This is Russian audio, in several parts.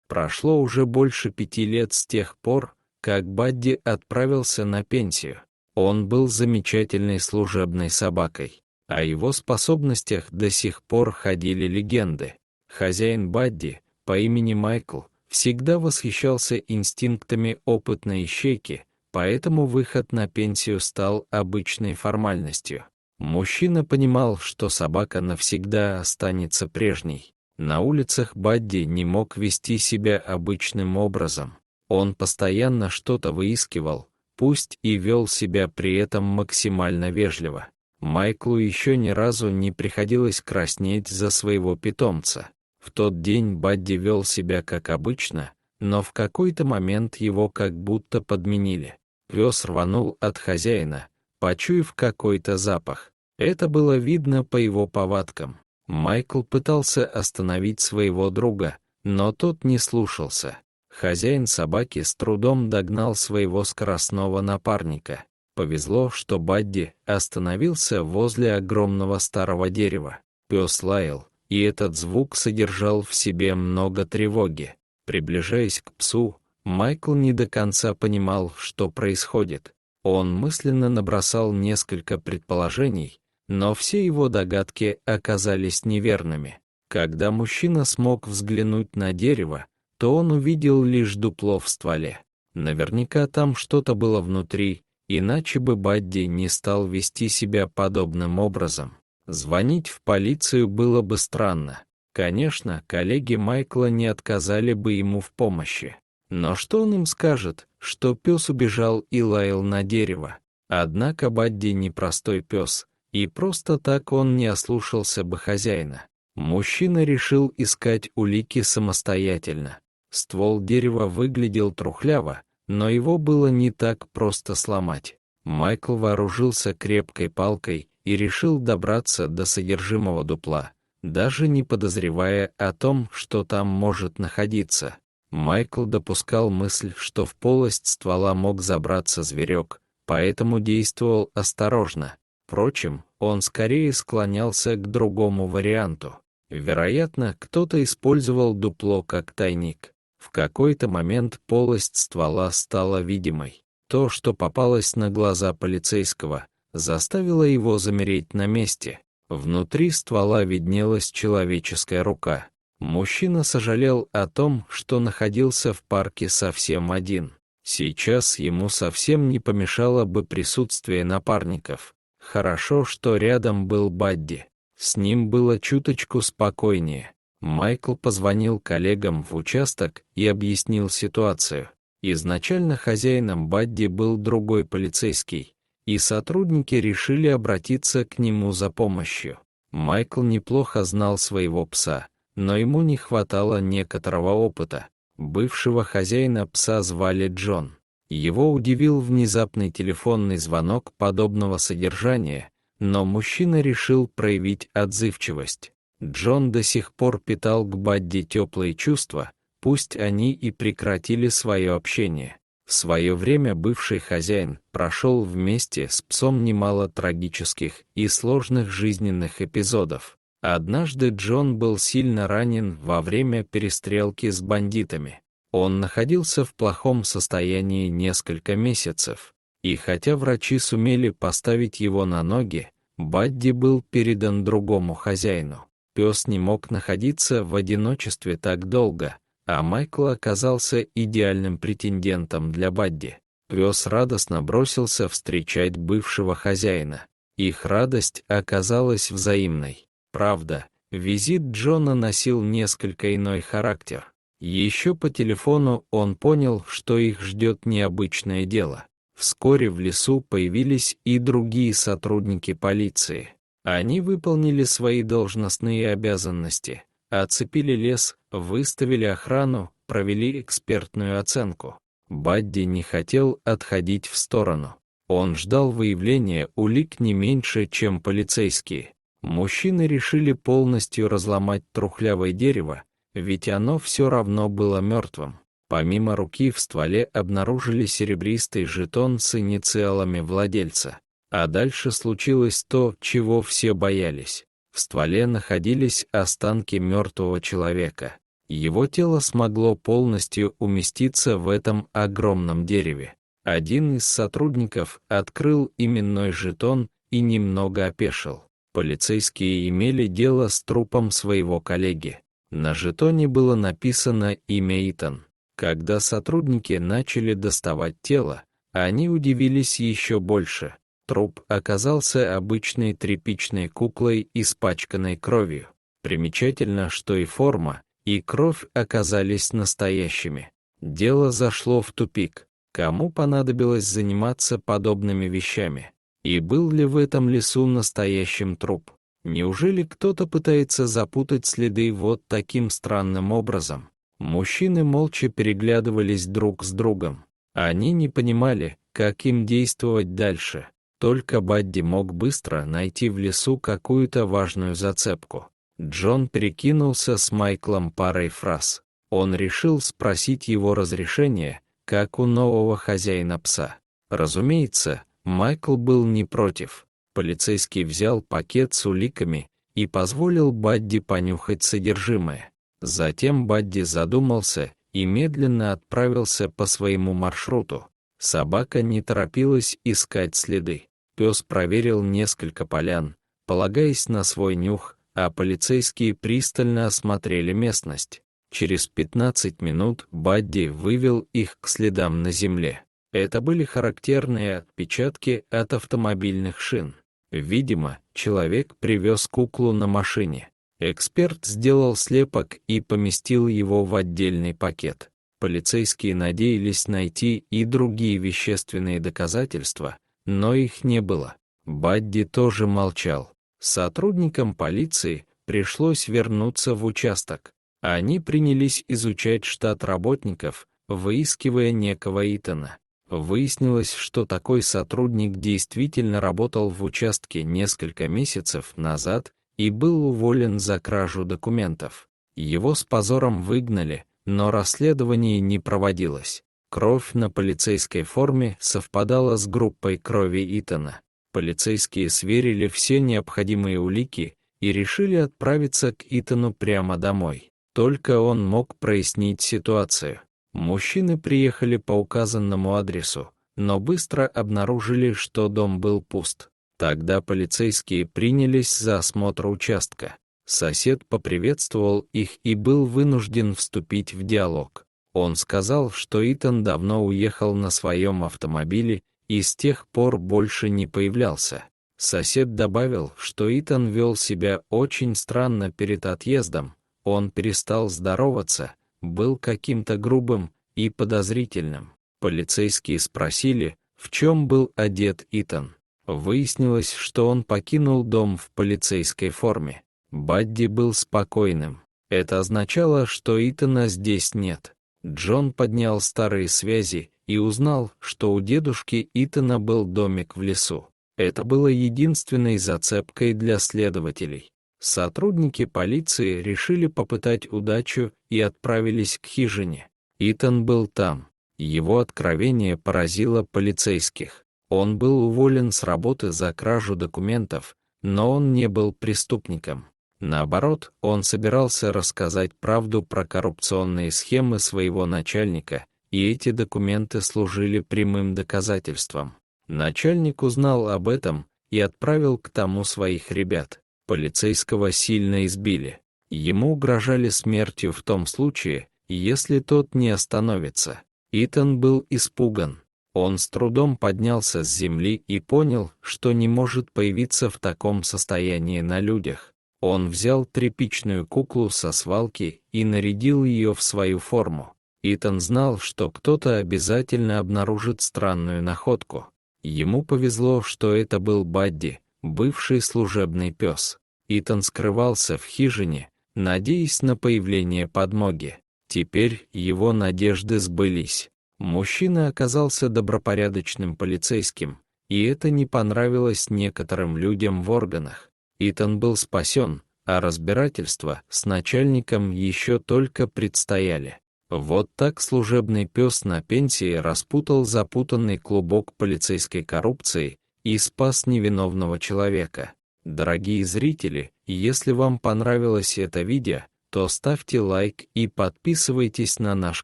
Прошло уже больше 5 лет с тех пор, как Бадди отправился на пенсию. Он был замечательной служебной собакой. О его способностях до сих пор ходили легенды. Хозяин Бадди, по имени Майкл, всегда восхищался инстинктами опытной ищейки, поэтому выход на пенсию стал обычной формальностью. Мужчина понимал, что собака навсегда останется прежней. На улицах Бадди не мог вести себя обычным образом. Он постоянно что-то выискивал, пусть и вел себя при этом максимально вежливо. Майклу еще ни разу не приходилось краснеть за своего питомца. В тот день Бадди вел себя как обычно, но в какой-то момент его как будто подменили. Пес рванул от хозяина, почуяв какой-то запах. Это было видно по его повадкам. Майкл пытался остановить своего друга, но тот не слушался. Хозяин собаки с трудом догнал своего скоростного напарника. Повезло, что Бадди остановился возле огромного старого дерева. Пес лаял, и этот звук содержал в себе много тревоги. Приближаясь к псу, Майкл не до конца понимал, что происходит. Он мысленно набросал несколько предположений, но все его догадки оказались неверными. Когда мужчина смог взглянуть на дерево, то он увидел лишь дупло в стволе. Наверняка там что-то было внутри, иначе бы Бадди не стал вести себя подобным образом. Звонить в полицию было бы странно. Конечно, коллеги Майкла не отказали бы ему в помощи. Но что он им скажет, что пес убежал и лаял на дерево? Однако Бадди непростой пес, и просто так он не ослушался бы хозяина. Мужчина решил искать улики самостоятельно. Ствол дерева выглядел трухляво, но его было не так просто сломать. Майкл вооружился крепкой палкой и решил добраться до содержимого дупла, даже не подозревая о том, что там может находиться. Майкл допускал мысль, что в полость ствола мог забраться зверек, поэтому действовал осторожно. Впрочем, он скорее склонялся к другому варианту. Вероятно, кто-то использовал дупло как тайник. В какой-то момент полость ствола стала видимой. То, что попалось на глаза полицейского, заставило его замереть на месте. Внутри ствола виднелась человеческая рука. Мужчина сожалел о том, что находился в парке совсем один. Сейчас ему совсем не помешало бы присутствие напарников. Хорошо, что рядом был Бадди. С ним было чуточку спокойнее. Майкл позвонил коллегам в участок и объяснил ситуацию. Изначально хозяином Бадди был другой полицейский, и сотрудники решили обратиться к нему за помощью. Майкл неплохо знал своего пса, но ему не хватало некоторого опыта. Бывшего хозяина пса звали Джон. Его удивил внезапный телефонный звонок подобного содержания, но мужчина решил проявить отзывчивость. Джон до сих пор питал к Бадди теплые чувства, пусть они и прекратили свое общение. В свое время бывший хозяин прошел вместе с псом немало трагических и сложных жизненных эпизодов. Однажды Джон был сильно ранен во время перестрелки с бандитами. Он находился в плохом состоянии несколько месяцев, и хотя врачи сумели поставить его на ноги, Бадди был передан другому хозяину. Пес не мог находиться в одиночестве так долго, а Майкл оказался идеальным претендентом для Бадди. Пес радостно бросился встречать бывшего хозяина. Их радость оказалась взаимной. Правда, визит Джона носил несколько иной характер. Еще по телефону он понял, что их ждет необычное дело. Вскоре в лесу появились и другие сотрудники полиции. Они выполнили свои должностные обязанности, оцепили лес, выставили охрану, провели экспертную оценку. Бадди не хотел отходить в сторону. Он ждал выявления улик не меньше, чем полицейские. Мужчины решили полностью разломать трухлявое дерево, ведь оно все равно было мертвым. Помимо руки в стволе обнаружили серебристый жетон с инициалами владельца. А дальше случилось то, чего все боялись. В стволе находились останки мертвого человека. Его тело смогло полностью уместиться в этом огромном дереве. Один из сотрудников открыл именной жетон и немного опешил. Полицейские имели дело с трупом своего коллеги. На жетоне было написано имя Итан. Когда сотрудники начали доставать тело, они удивились еще больше. Труп оказался обычной тряпичной куклой, испачканной кровью. Примечательно, что и форма, и кровь оказались настоящими. Дело зашло в тупик. Кому понадобилось заниматься подобными вещами? И был ли в этом лесу настоящим труп? Неужели кто-то пытается запутать следы вот таким странным образом? Мужчины молча переглядывались друг с другом. Они не понимали, как им действовать дальше. Только Бадди мог быстро найти в лесу какую-то важную зацепку. Джон перекинулся с Майклом парой фраз. Он решил спросить его разрешения, как у нового хозяина пса. Разумеется, Майкл был не против. Полицейский взял пакет с уликами и позволил Бадди понюхать содержимое. Затем Бадди задумался и медленно отправился по своему маршруту. Собака не торопилась искать следы. Пес проверил несколько полян, полагаясь на свой нюх, а полицейские пристально осмотрели местность. Через 15 минут Бадди вывел их к следам на земле. Это были характерные отпечатки от автомобильных шин. Видимо, человек привез куклу на машине. Эксперт сделал слепок и поместил его в отдельный пакет. Полицейские надеялись найти и другие вещественные доказательства, но их не было. Бадди тоже молчал. Сотрудникам полиции пришлось вернуться в участок. Они принялись изучать штат работников, выискивая некого Итана. Выяснилось, что такой сотрудник действительно работал в участке несколько месяцев назад и был уволен за кражу документов. Его с позором выгнали, но расследование не проводилось. Кровь на полицейской форме совпадала с группой крови Итана. Полицейские сверили все необходимые улики и решили отправиться к Итану прямо домой. Только он мог прояснить ситуацию. Мужчины приехали по указанному адресу, но быстро обнаружили, что дом был пуст. Тогда полицейские принялись за осмотр участка. Сосед поприветствовал их и был вынужден вступить в диалог. Он сказал, что Итан давно уехал на своем автомобиле и с тех пор больше не появлялся. Сосед добавил, что Итан вел себя очень странно перед отъездом. Он перестал здороваться, был каким-то грубым и подозрительным. Полицейские спросили, в чем был одет Итан. Выяснилось, что он покинул дом в полицейской форме. Бадди был спокойным. Это означало, что Итана здесь нет. Джон поднял старые связи и узнал, что у дедушки Итана был домик в лесу. Это было единственной зацепкой для следователей. Сотрудники полиции решили попытать удачу и отправились к хижине. Итан был там. Его откровение поразило полицейских. Он был уволен с работы за кражу документов, но он не был преступником. Наоборот, он собирался рассказать правду про коррупционные схемы своего начальника, и эти документы служили прямым доказательством. Начальник узнал об этом и отправил к тому своих ребят. Полицейского сильно избили. Ему угрожали смертью в том случае, если тот не остановится. Итан был испуган. Он с трудом поднялся с земли и понял, что не может появиться в таком состоянии на людях. Он взял тряпичную куклу со свалки и нарядил ее в свою форму. Итан знал, что кто-то обязательно обнаружит странную находку. Ему повезло, что это был Бадди, бывший служебный пес. Итан скрывался в хижине, надеясь на появление подмоги. Теперь его надежды сбылись. Мужчина оказался добропорядочным полицейским, и это не понравилось некоторым людям в органах. Итан был спасен, а разбирательства с начальником еще только предстояли. Вот так служебный пес на пенсии распутал запутанный клубок полицейской коррупции и спас невиновного человека. Дорогие зрители, если вам понравилось это видео, то ставьте лайк и подписывайтесь на наш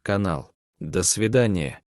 канал. До свидания.